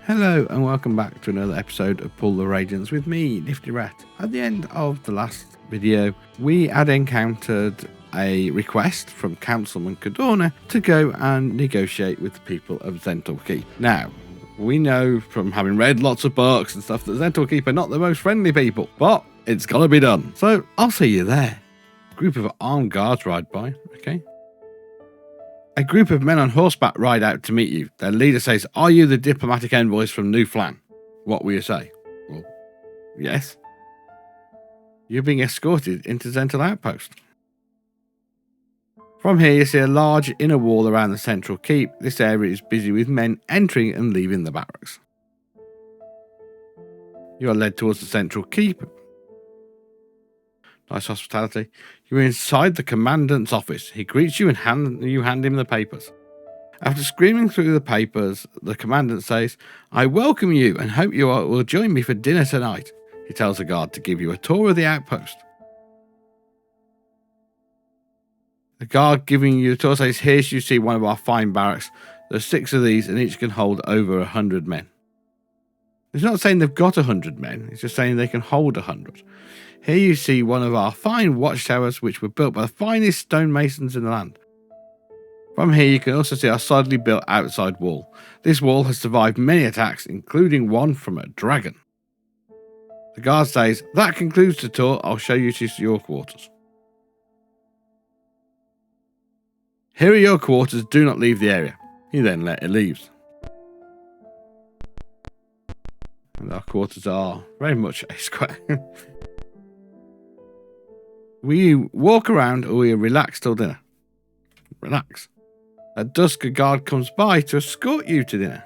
Hello and welcome back to another episode of Pool of Radiance with me, Nifty Rat. At the end of the last video, we had encountered a request from Councilman Cordona to go and negotiate with the people of Zhentil Keep. Now, we know from having read lots of books and stuff that Zhentil Keep are not the most friendly people, but it's gotta be done. So I'll see you there. A group of armed guards ride by, okay? A group of men on horseback ride out to meet you. Their leader says, "Are you the diplomatic envoys from New Phlan?" What will you say? Well, yes. You're being escorted into Zhentil Outpost. From here, you see a large inner wall around the central keep. This area is busy with men entering and leaving the barracks. You are led towards the central keep. Nice hospitality. You're inside the commandant's office. He greets you and you hand him the papers. After screaming through the papers, the commandant says, "I welcome you and hope you will join me for dinner tonight." He tells the guard to give you a tour of the outpost. The guard giving you the tour says, "Here you see one of our fine barracks. There's 6 of these and each can hold over 100 men. It's not saying they've got 100 men, it's just saying they can hold 100. Here you see one of our fine watchtowers which were built by the finest stonemasons in the land. From here you can also see our solidly built outside wall. This wall has survived many attacks, including one from a dragon." The guard says, "That concludes the tour. I'll show you to your quarters. Here are your quarters. Do not leave the area." He then leaves. And our quarters are very much a square. Will you walk around or will you relax till dinner? Relax. At dusk, a guard comes by to escort you to dinner.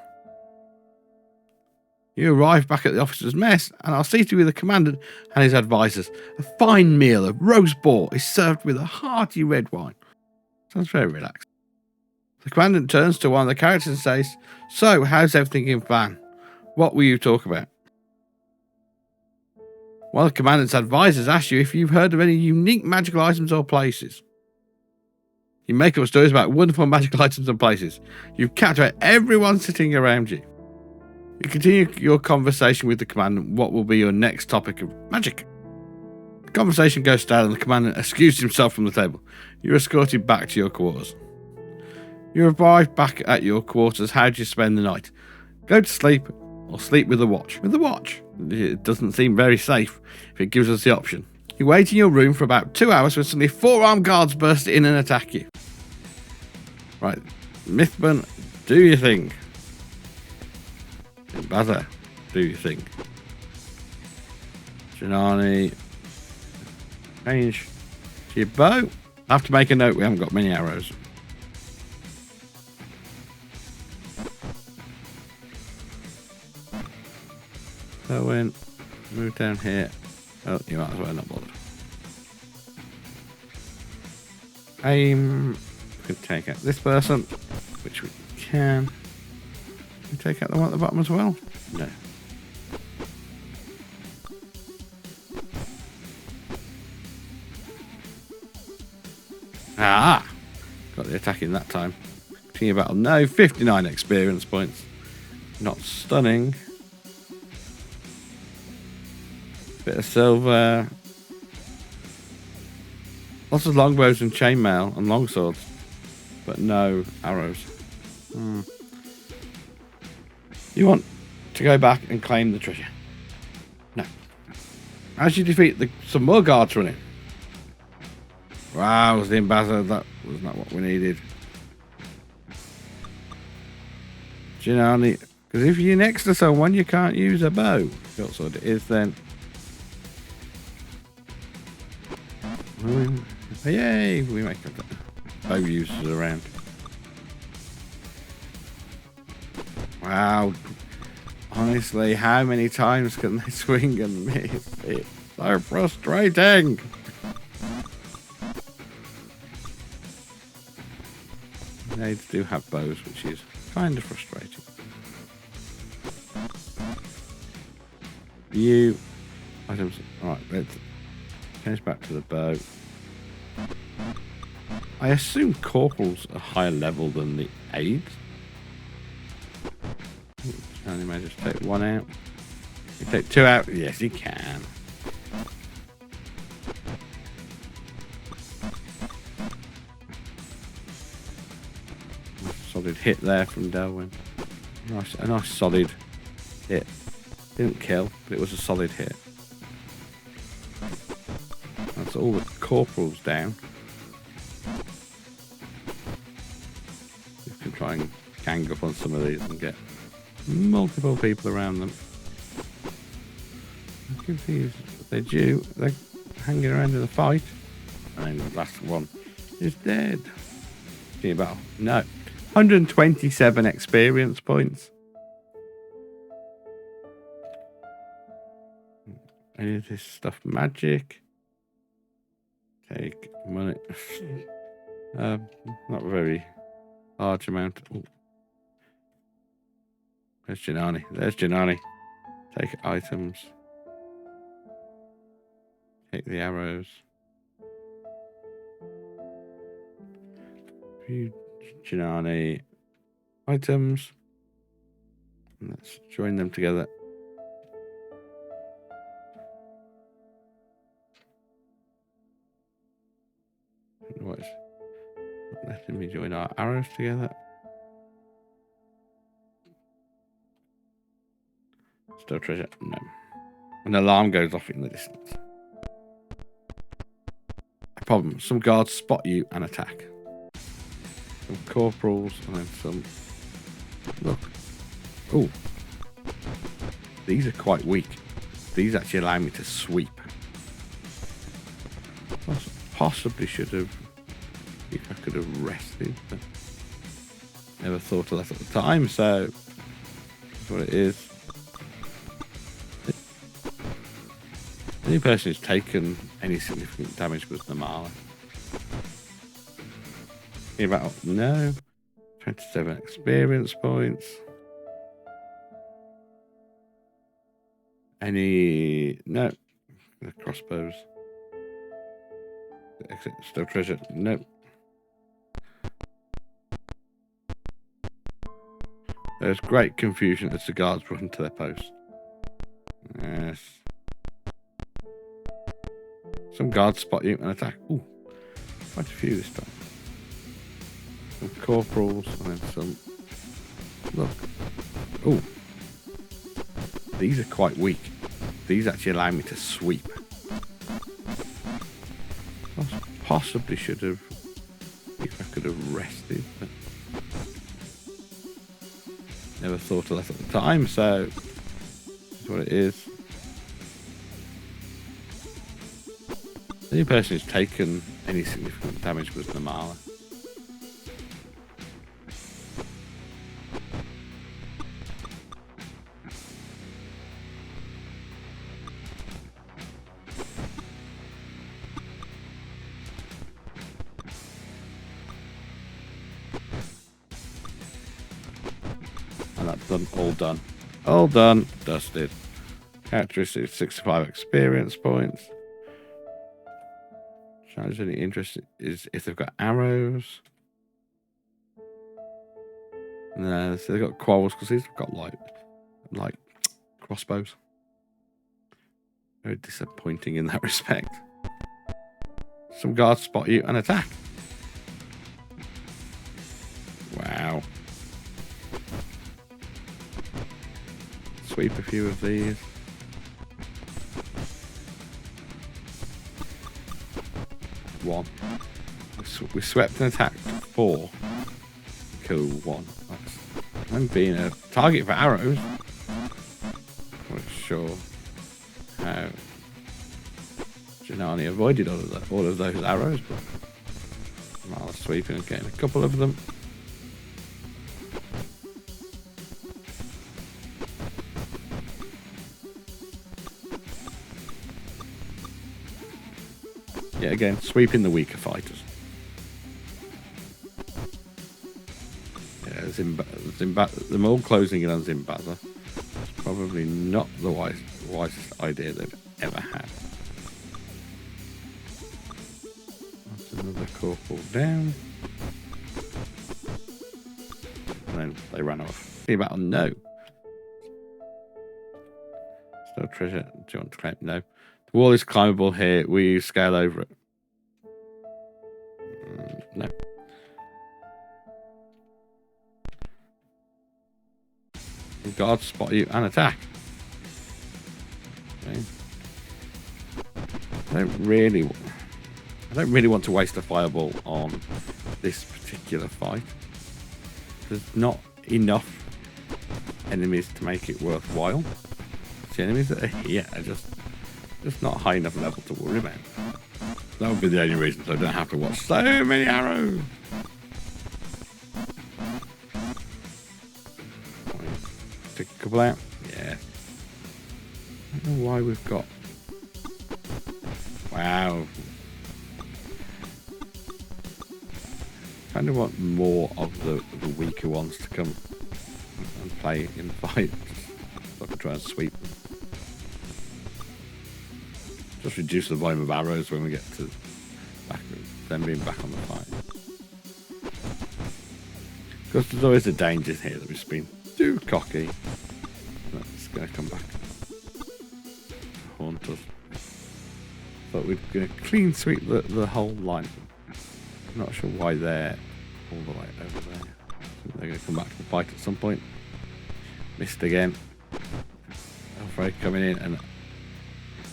You arrive back at the officer's mess and are seated with the commandant and his advisors. A fine meal of roast boar is served with a hearty red wine. Sounds very relaxed. The commandant turns to one of the characters and says, "So, how's everything in Phlan? What will you talk about?" One of the commandant's advisors asks you if you've heard of any unique magical items or places. You make up stories about wonderful magical items and places. You've captured everyone sitting around you. You continue your conversation with the commandant. What will be your next topic of magic? The conversation goes stale and the commandant excuses himself from the table. You're escorted back to your quarters. You arrive back at your quarters. How do you spend the night? Go to sleep or sleep with a watch? With a watch. It doesn't seem very safe if it gives us the option. You wait in your room for about 2 hours when suddenly 4 armed guards burst in and attack you. Right, Mythburn, do your thing. Buzzer, do your thing. Janani, change to your bow. I have to make a note, we haven't got many arrows. So in, move down here. Oh, you might as well not bother. Aim. We can take out this person, which we can. Can we take out the one at the bottom as well? No. Ah! Got the attack in that time. Continue battle. No, 59 experience points. Not stunning. Bit of silver. Lots of longbows and chainmail and longswords, but no arrows. You want to go back and claim the treasure? No. As you defeat some more guards running. Wow, the ambassador, that was not what we needed. Janani, because if you're next to someone, you can't use a bow. Short sword it is then. Yay! We make bow users around. Wow. Honestly, how many times can they swing and miss? It's so frustrating. They do have bows, which is kind of frustrating. View items. Alright, let's change back to the bow. I assume corporals are higher level than the aides. can. You may just take one out. You take two out. Yes, you can. Solid hit there from Delwyn. A nice solid hit. Didn't kill, but it was a solid hit. That's all the corporals down. You can try and gang up on some of these and get multiple people around them. I'm confused. They're due. They're hanging around in the fight. And the last one is dead. See about no. 127 experience points. Any of this stuff magic? Take money. Not a very large amount. Ooh. There's Janani. There's Janani. Take items. Take the arrows. Few Janani items. And let's join them together. What's not letting me join our arrows together? Still treasure? No. An alarm goes off in the distance. A problem. Some guards spot you and attack. Some corporals and then some. Look. Oh. These are quite weak. These actually allow me to sweep. Possibly should have. If I could have rested, but never thought of that at the time, so that's what it is. The only person who's taken any significant damage was Namala. About no 27 experience points. Any no the crossbows. Exit still treasure. Nope. There's great confusion as the guards run to their posts. Yes. Some guards spot you and attack. Ooh, quite a few this time. Some corporals and then some. Look. Ooh. These are quite weak. These actually allow me to sweep. Possibly should have. If I could have rested, but never thought of that at the time, so that's what it is. The only person who's taken any significant damage was Namala. And that's done, all done, dusted. Characteristics 65 experience points. Challenge any interest is if they've got arrows. No, so they've got quarrels because these have got like crossbows. Very disappointing in that respect. Some guards spot you and attack. Wow. Sweep a few of these. One. We swept and attacked 4. Kill 1. I'm being a target for arrows. I'm not sure how Janani avoided all of those arrows, but I'll sweep and getting a couple of them. Yeah, again, sweeping the weaker fighters. Yeah, them all closing in on Zimbaza. Probably not the wisest idea they've ever had. That's another corporal down. And then they ran off. See about no. No treasure. Do you want to climb? No. The wall is climbable here. We scale over it. No. Guards spot you and attack. Okay. I don't really want to waste a fireball on this particular fight. There's not enough enemies to make it worthwhile. The enemies that are here are just not high enough level to worry about. That would be the only reason, so I don't have to watch so many arrows. Take a couple out. Yeah. I don't know why we've got. Wow. Kind of want more of the weaker ones to come and play in fights, so I can try and sweep them. Just reduce the volume of arrows when we get to them being back on the fight. Because there's always a danger here that we've been too cocky. It's going to come back to haunt us. But we're going to clean sweep the whole line. I'm not sure why they're all the way over there. They're going to come back to the fight at some point. Missed again. Alfred coming in and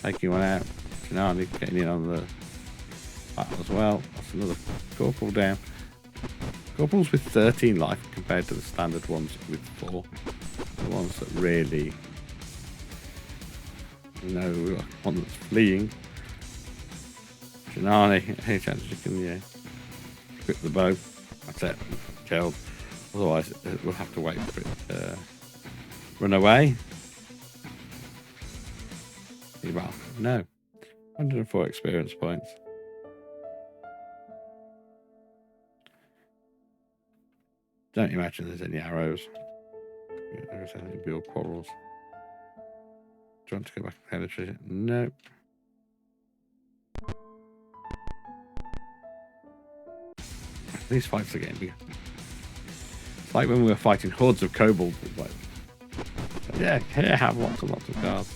taking one out. Janani getting in on the battle as well. That's another corporal down. Corporals with 13 life compared to the standard ones with 4. The ones that really one that's fleeing. Janani, any chance you can equip the bow. That's it. Killed. Otherwise we'll have to wait for it to run away. Well, no. 104 experience points. Don't imagine there's any arrows. There's any real quarrels. Do you want to go back and play the treasure? Nope. These fights are getting bigger. It's like when we were fighting hordes of kobolds. Like, yeah, here have lots and lots of guards.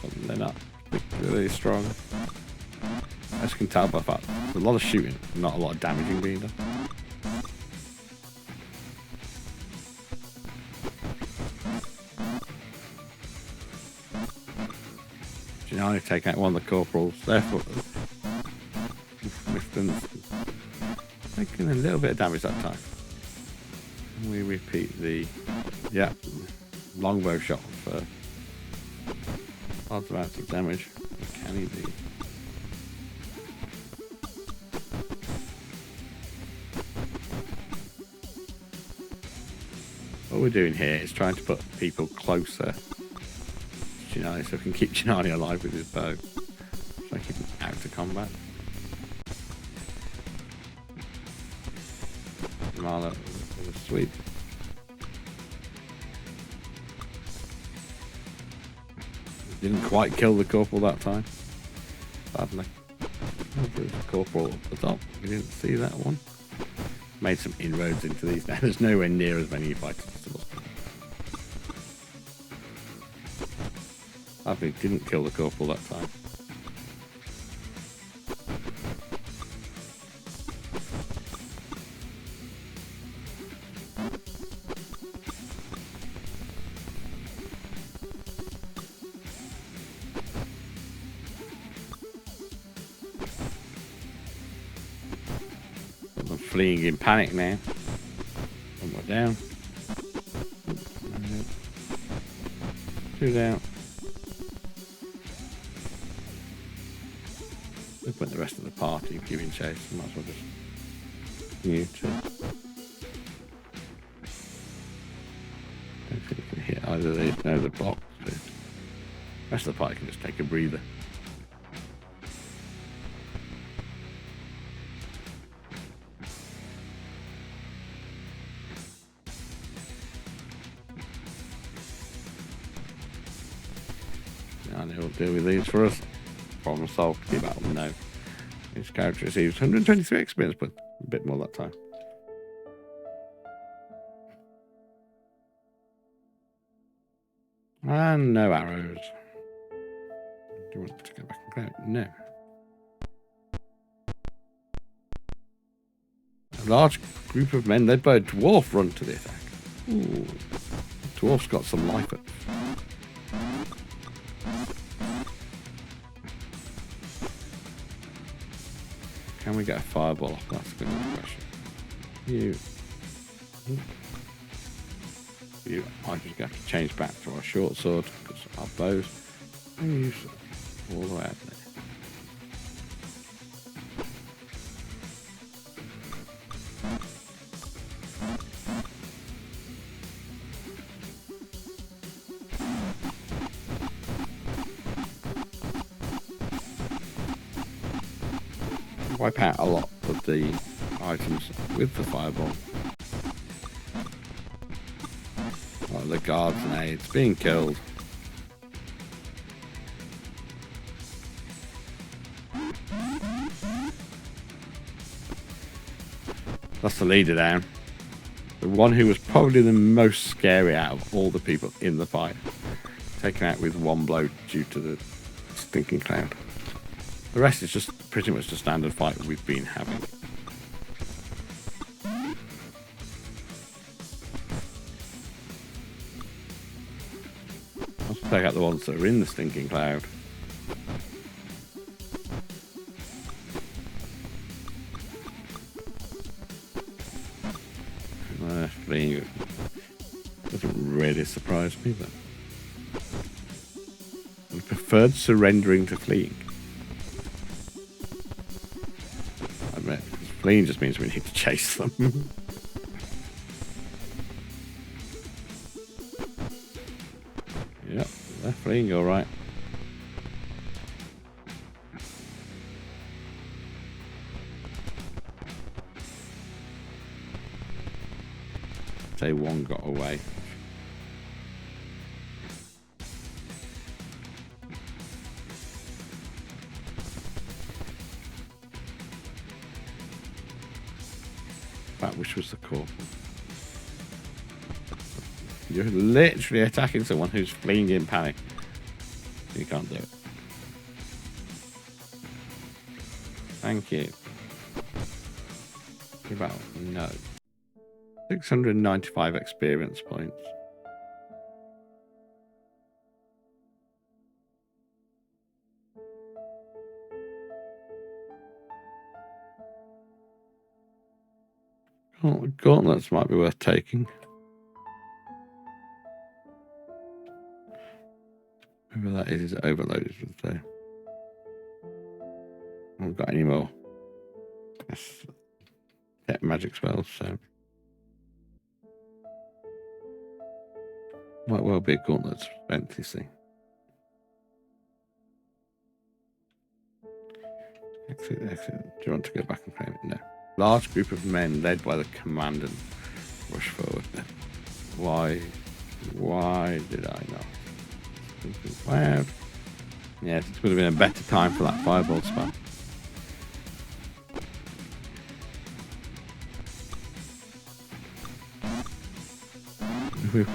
But they're not particularly strong. As you can tell by the fact there's a lot of shooting, not a lot of damaging being done. Janani taking out one of the corporals. Therefore, taking a little bit of damage that time. And we repeat the longbow shot for large amounts of damage. Can he do? What we're doing here is trying to put people closer to Janani so we can keep Janani alive with his bow. So keep him out to combat. Marla with a sweep. Didn't quite kill the corporal that time. Sadly. There's a corporal up the top. We didn't see that one. Made some inroads into these now. There's nowhere near as many fighters as there was. Sadly, didn't kill the corporal that time. Fleeing in panic now. One more down. 2 down. We'll put the rest of the party giving chase. Might as well just continue to. Don't think we can hit either of these. No, the box. The rest of the party can just take a breather. And he'll deal with these for us. Problem solved. Keep battle. No. His character receives 123 experience, but a bit more that time. And no arrows. Do you want to go back and grab it? No. A large group of men led by a dwarf run to the attack. Ooh. The dwarf's got some life up. Can we get a fireball off? That's a good question. You. I just have to change back to our short sword because our bows. And use all the way out there. Wipe out a lot of the items with the fireball. Like the guards and aides being killed. That's the leader down. The one who was probably the most scary out of all the people in the fight. Taken out with one blow due to the stinking cloud. The rest is just pretty much the standard fight we've been having. Let's take out the ones that are in the stinking cloud. Fleeing doesn't really surprise me, but we preferred surrendering to fleeing. I admit, fleeing just means we need to chase them. Yep, they're fleeing all right. Say one got away. That which was the core. You're literally attacking someone who's fleeing in panic. You can't do it. Thank you. About no. 695 experience points. Oh, gauntlets might be worth taking. Whoever that is overloaded with there. I haven't got any more. Yes. Magic spells, so. Might well be a gauntlet spent, you see. Exit. Do you want to go back and claim it? No. Large group of men led by the commandant rush forward. Why did I not? Cloud. Yeah, this would have been a better time for that fireball spell.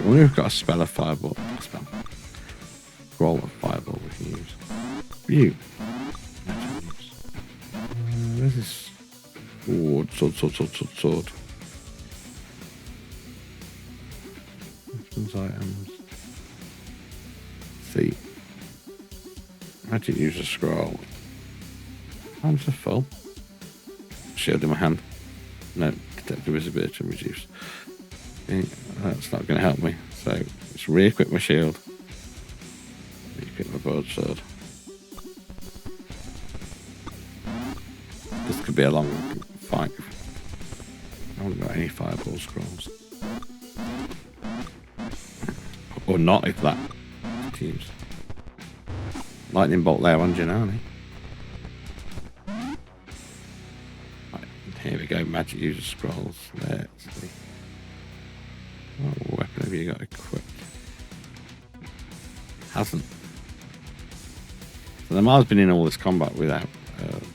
We've got a spell of fireball. Scroll of fireball we can use. View. Where's this? Ooh, sword. Weapons items. See. Magic user scroll. Hands are full. Shield in my hand. No, detect invisibility reduced. That's not going to help me, so just re-equip my shield, re-equip my broadsword. This could be a long fight. I haven't got any fireball scrolls, or not if that teams. Lightning bolt there on Janani. Right, here we go. Magic user scrolls. Let's see. What weapon have you got equipped? Hasn't. So the Mars been in all this combat without weapon.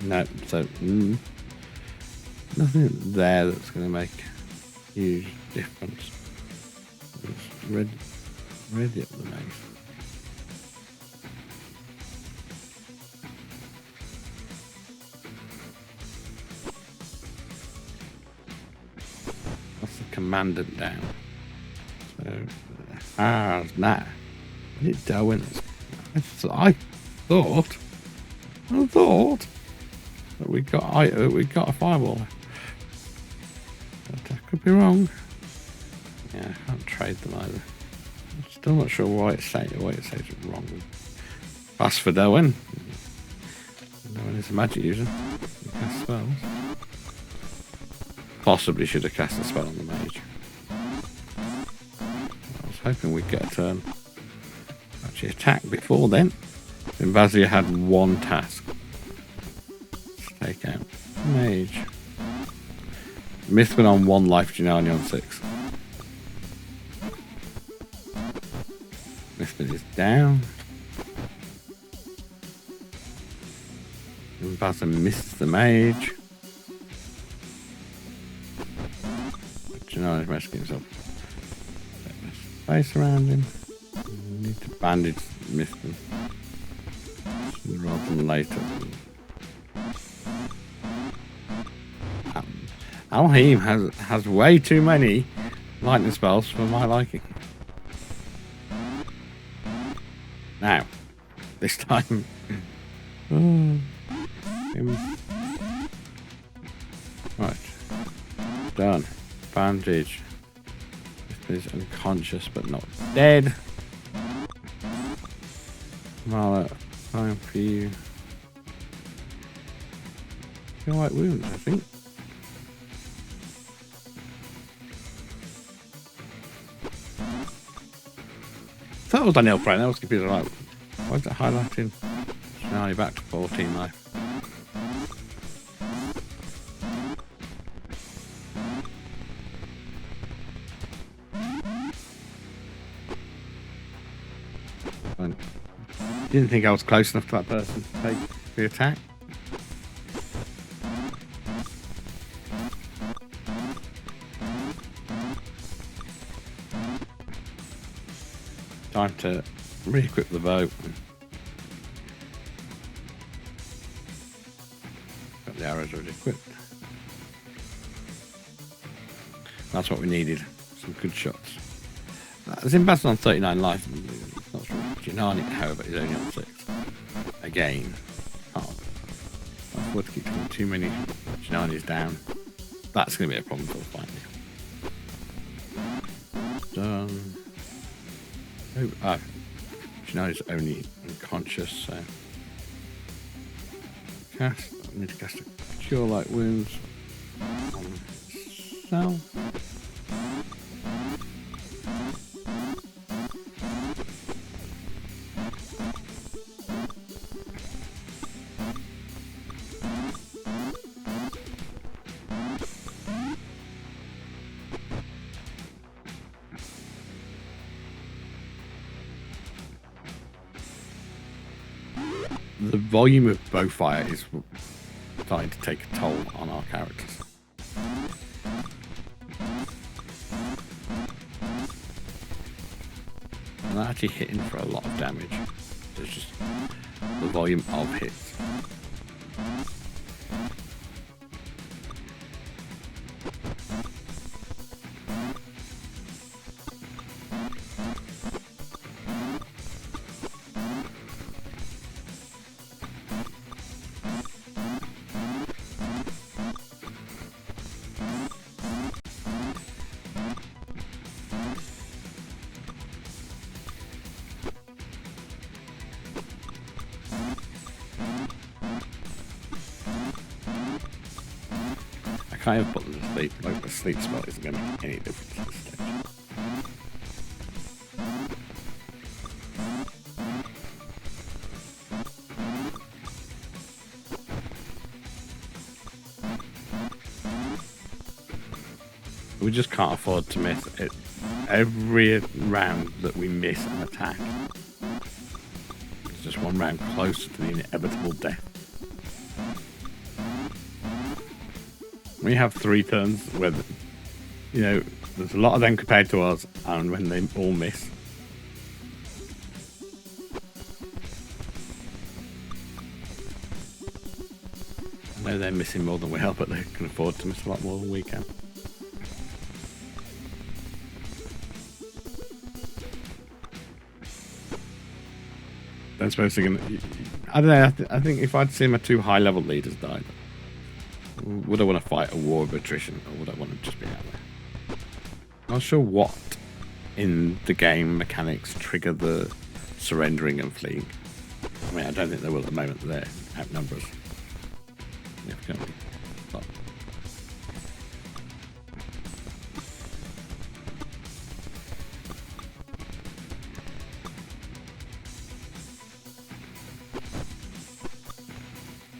No, so nothing there that's going to make huge difference. It's ready up the maze. That's the commandant down. So, now. Is it Darwin? I thought that we got a fireball. But I could be wrong. Yeah, I can't trade them either. I'm still not sure why it says it's wrong. Pass for Darwin. Darwin is a magic user. He casts spells. Possibly should have cast a spell on the mage. I was hoping we'd get a turn. Actually attack before then. Invazia had one task. Let's take out mage. Mithrin on 1 life, Janani on 6. Mithrin is down. Invazia missed the mage. Janani's rescuing himself. Space around him. We need to bandage Mithrin rather than later. Alheim has way too many lightning spells for my liking. Now, this time, right, done. Bandage. Is unconscious but not dead. Well, time for you. Feel like wounds, I think. That was Daniel Pratt. I was confused. Like, why is it highlighting? Now you're back to 14 life. Didn't think I was close enough to that person to take the attack. Time to re-equip the boat. Got the arrows already equipped. That's what we needed. Some good shots. Zimbabwe's on 39 life. It's not sure. Janani, however, is only on 6. Again. Can't afford to keep taking too many Janani's down. That's going to be a problem for the fight. Done. Oh, Janani's only unconscious, so. Cast. I need to cast a Cure Light Wounds on Cell. The volume of bow fire is starting to take a toll on our characters. I'm not actually hitting for a lot of damage. There's just the volume of hits. I can't even put them to sleep. Like the sleep spell isn't going to make any difference at this stage. We just can't afford to miss it. Every round that we miss an attack, it's just one round closer to the inevitable death. We have 3 turns where You know, there's a lot of them compared to us, and when they all miss. I know they're missing more than we are, but they can afford to miss a lot more than we can. I suppose they're gonna. I don't know. I think if I'd seen my 2 high-level leaders died, would I want to fight a war of attrition, or would I want to just be out there? I'm not sure what in the game mechanics trigger the surrendering and fleeing. I mean, I don't think they will at the moment. They're outnumber us significantly. But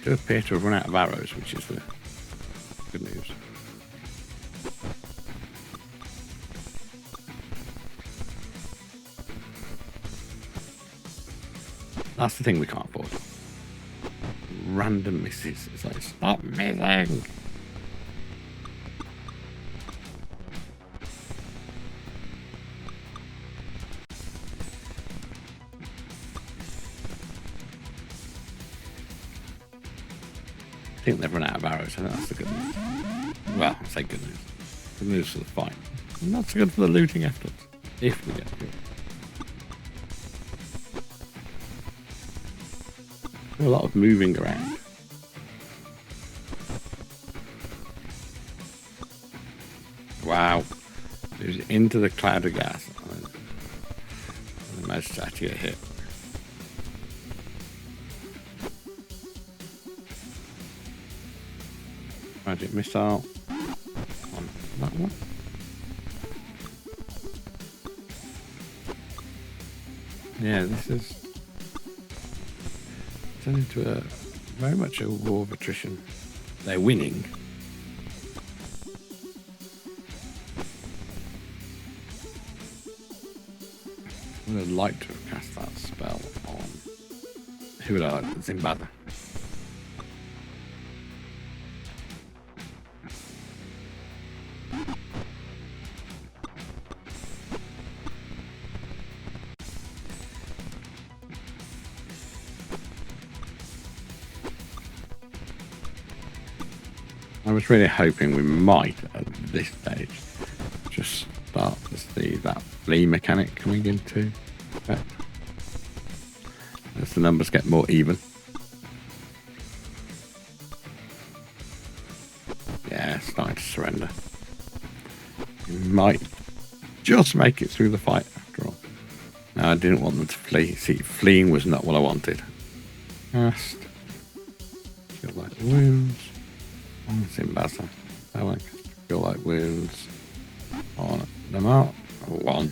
do appear to have run out of arrows, which is the good news. That's the thing we can't afford. Random misses. It's like, stop missing! I think they've run out of arrows, and that's the good news. Well, I say good news. Good news for the fight. Not so good for the looting efforts. If we get through. A lot of moving around. Wow. It was into the cloud of gas. I managed to actually get hit. Magic missile on that one. Yeah, this is turned into a very much a war of attrition. They're winning. I would have liked to have cast that spell on. Who would I like? Zimbabwe. I was really hoping we might, at this stage, just start to see that flee mechanic coming into effect. As the numbers get more even. Yeah, starting to surrender. We might just make it through the fight after all. No, I didn't want them to flee. See, fleeing was not what I wanted. Cast. Feel like wounds. Zimbabwe. I like feel like wounds on them out. 1.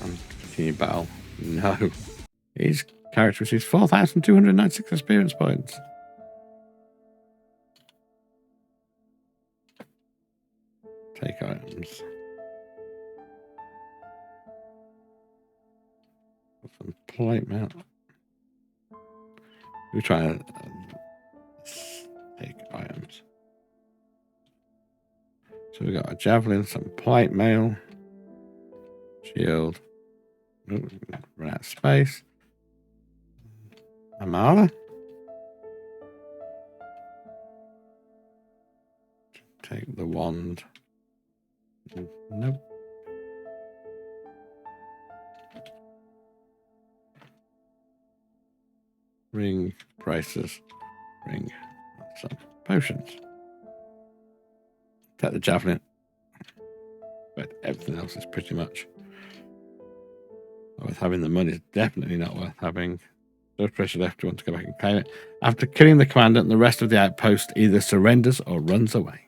And continue battle. No. His character receives 4,296 experience points. Take items. Some plate mail. We try to take items. So we got a javelin, some plate mail, shield. Ooh, run out of space. Amala. Take the wand. Nope. Ring, braces, ring, some potions. Take the javelin. But everything else is pretty much worth having. The money is definitely not worth having. No pressure left. You want to go back and claim it. After killing the commandant, the rest of the outpost either surrenders or runs away.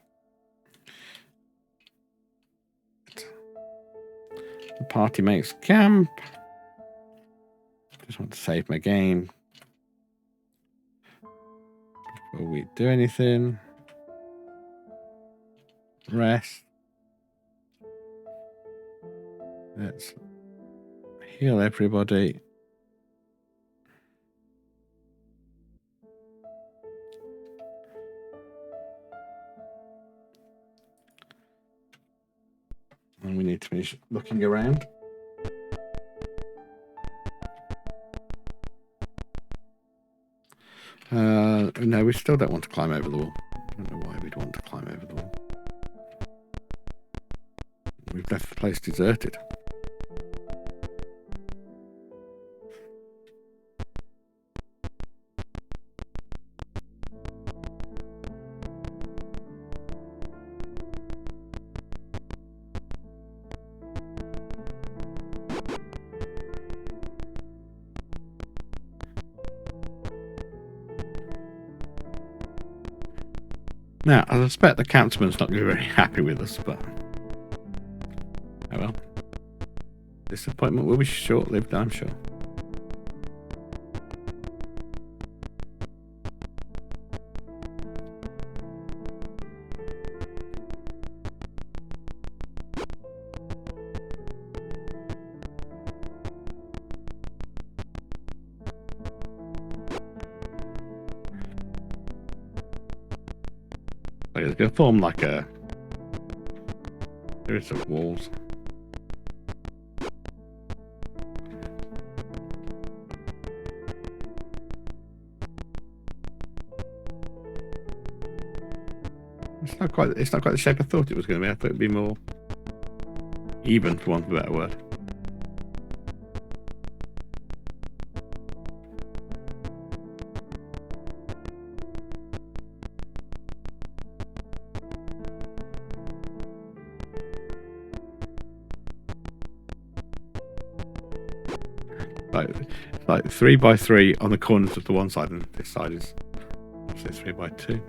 The party makes camp. Just want to save my game before we do anything. Rest. Let's Heal everybody. And we need to finish looking around. No, we still don't want to climb over the wall. I don't know why we'd want to climb over the wall. We've left the place deserted. Now, I suspect the councilman's not going to be very happy with us, but oh well. Disappointment will be short-lived, I'm sure. It's going to form like a series of walls. It's not quite the shape I thought it was going to be. I thought it'd be more even, for want of a better word. Like 3 by 3 on the corners of the one side, and this side is 3 by 2.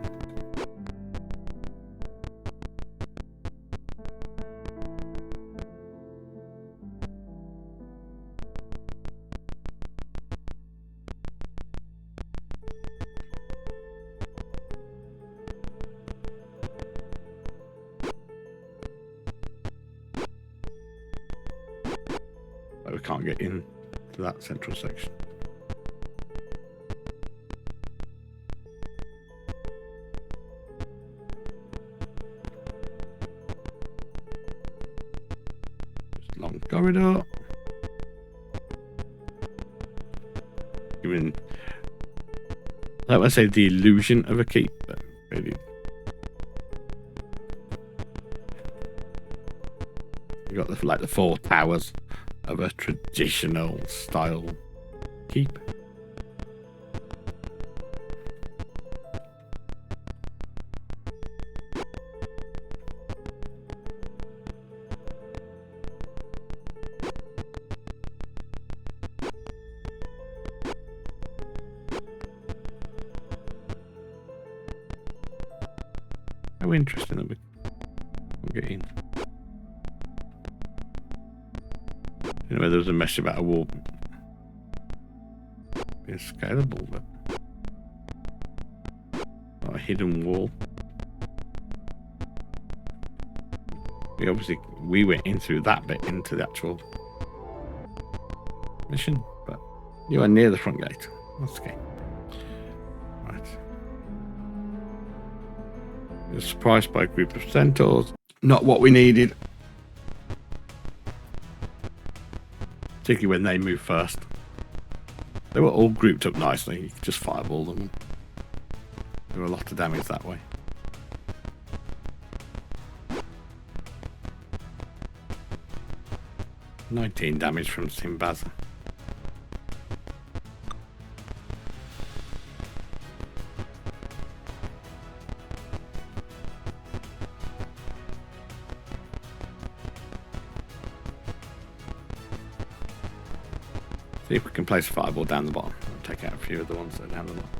But we can't get in to that central section. Just long corridor. Giving, I would say, the illusion of a keep, but really, you got the 4 towers of a traditional style keep. How interesting that we get in. You know, there was a message about a wall being scalable, but not a hidden wall. We went in through that bit into the actual mission, but you are near the front gate. That's okay. Right. You're surprised by a group of centaurs. Not what we needed. Particularly when they move first. They were all grouped up nicely. You could just fireball them. Do a lot of damage that way. "19 damage from Simbaza. See if we can place a fireball down the bottom. I'll take out a few of the ones that are down the bottom.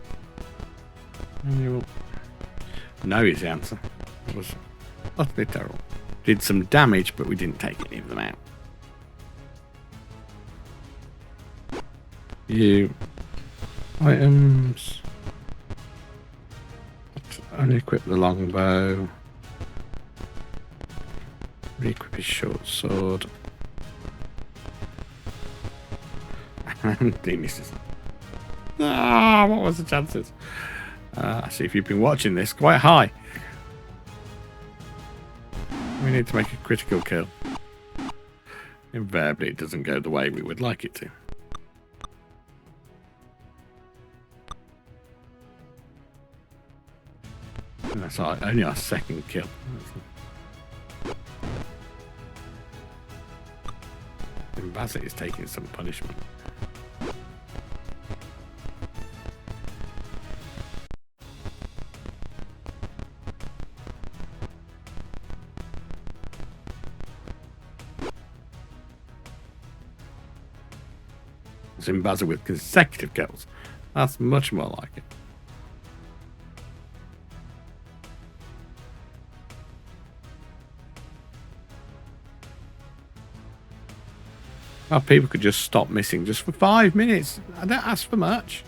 And you will. No is the answer. It was utterly terrible. Did some damage, but we didn't take any of them out. You. Items. Unequip the longbow. Re-equip his short sword. He misses. Ah, what was the chances? I see if you've been watching this, quite high. We need to make a critical kill. Invariably, it doesn't go the way we would like it to. And that's only our second kill. And Bassett is taking some punishment. Zimbabwe with consecutive kills. That's much more like it. Well, people could just stop missing just for 5 minutes. I don't ask for much.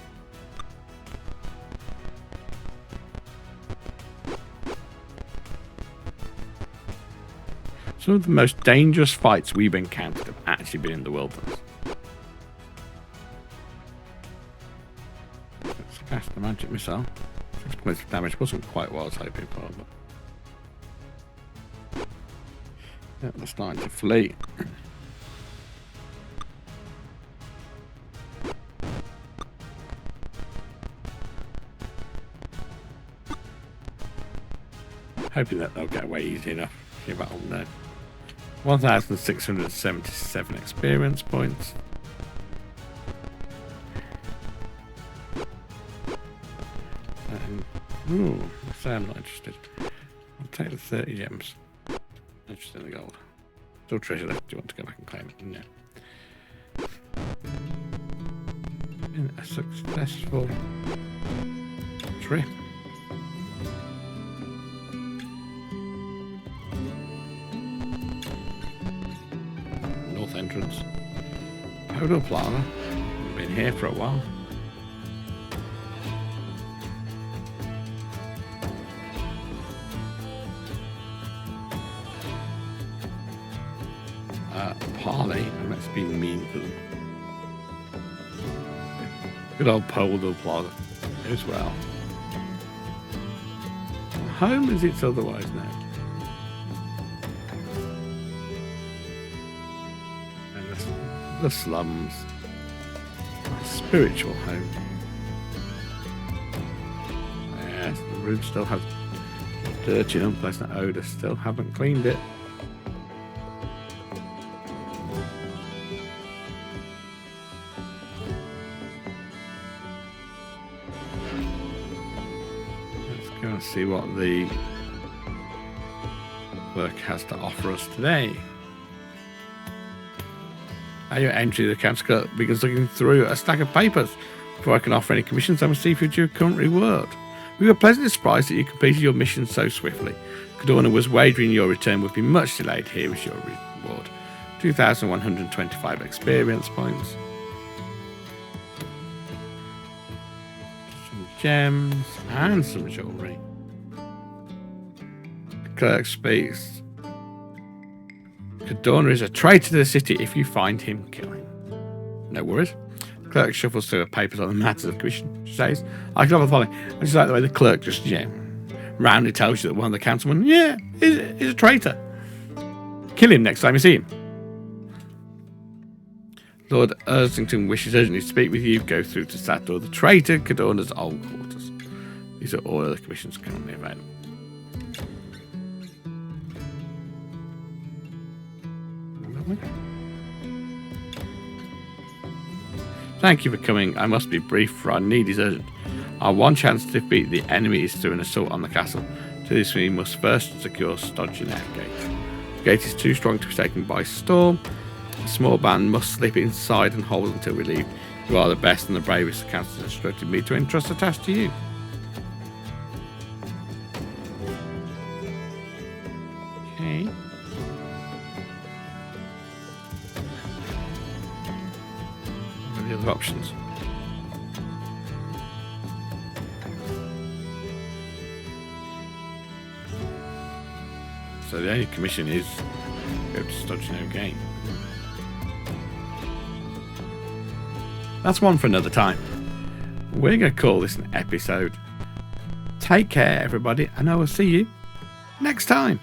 Some of the most dangerous fights we've encountered have actually been in the wilderness. Let's cast the magic missile. 6 points of damage wasn't quite what I was hoping for, but yeah, they're starting to flee. Hoping that they'll get away easy enough. Give that all no. 1,677 experience points. Ooh, say I'm not interested. I'll take the 30 gems. Interested in the gold. Still treasure left. Do you want to go back and claim it? No. Been a successful trip. North entrance. Pool of Radiance. Been here for a while. Parley, and let's be mean to them. Good old Pool of Radiance as well. Home as it's otherwise known. And the slums. A spiritual home. Yes, the room still has dirty and unpleasant odour. Still haven't cleaned it. See what the clerk has to offer us today. At your entry, the council clerk begins looking through a stack of papers. Before I can offer any commissions, I must see if your current reward. We were pleasantly surprised that you completed your mission so swiftly. Cordona was wagering your return would be much delayed. Here is your reward: 2,125 experience points. Some gems and some jewellery. Clerk speaks. Cordona is a traitor to the city. If you find him, kill him. No worries. Clerk shuffles through her papers on the matters of commission. She says, I can offer the following. I just like the way the clerk just, roundly tells you that one of the councilmen, is a traitor. Kill him next time you see him. Lord Ursington wishes urgently to speak with you. Go through to Sator, the traitor, Cordona's old quarters. These are all other commissions currently available. Thank you for coming. I must be brief, for our need is urgent. Our one chance to defeat the enemy is through an assault on the castle. To this we must first secure Stodgy Gate. The gate is too strong to be taken by storm. A small band must slip inside and hold until we leave. You are the best and the bravest. The council has instructed me to entrust a task to you. Okay. What are the other options? So the only commission is go to Stodgy Gate. That's one for another time. We're going to call this an episode. Take care, everybody, and I will see you next time.